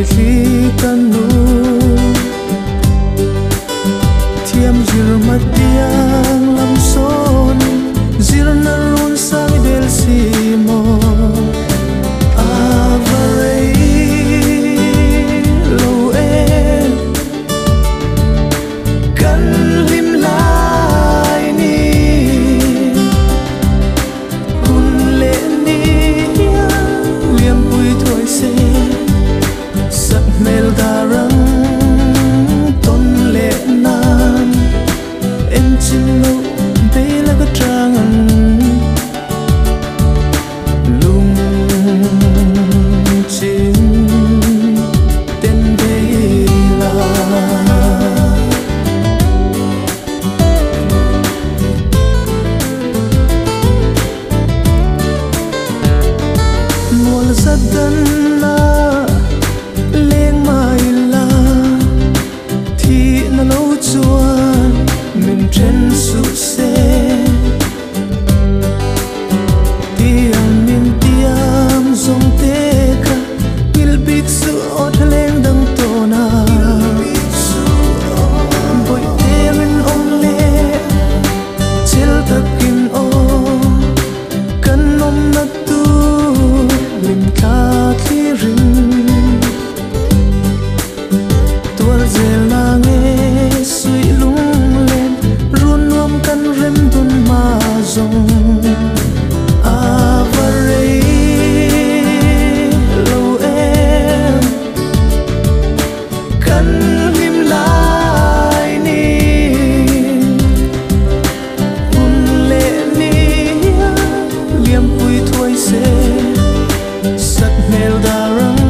bồi khi tan nu thiêm dìu mặt tiếng làm son dìu na run sang del si mo avarei lo em kan lim lai ni kun lệ ni liam bụi thôi se sắc mel darang ton lệ nan em chim lâu đây là cái trang lung chim tên đây là mùa rất đơn na lên mai là thì nó lâu chuan mình trên su xe tiang min tiam zong te ka il big su ot leng dang to na boy te rin om le chil takin o kan nom na tu lim ka khi rin tual zel na nghe suy lung lên run nuam kan rem dun ma zong avarei lo em kan lim lai ni hun lệ ni liam pui thôi se sat mel darang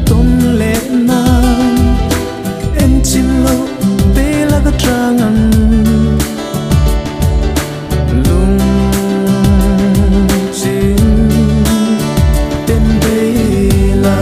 ton lệ nan em chim lâu bê là cái trang lung chim tên bê là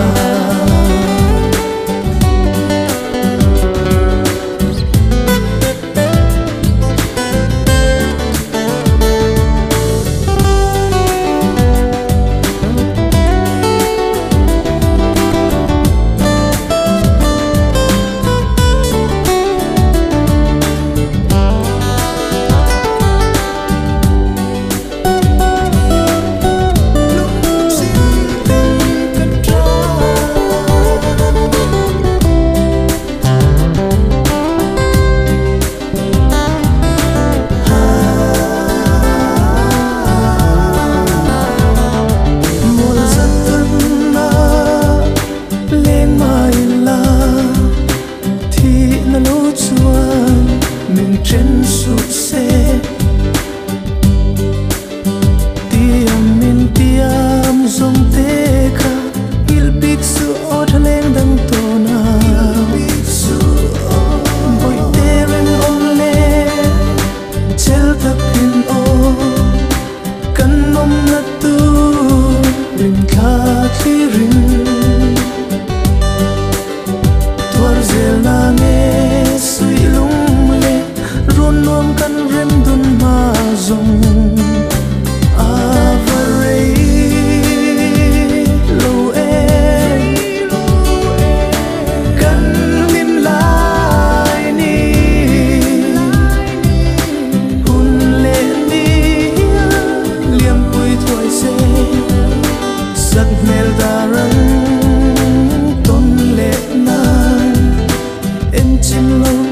mình trên sụt xe tiam min tiam zong te ka il big su ot leng dang to na boy te ren om le chel takin o kan nom na tu lim kha khi rin tuar zel na nghe suy lung le run nuam kan rem dun ma zong avarei lo em kan lim lai ni hun lệ ni liam pui thôi se sắc mel darang ton lệ nan em chim lâu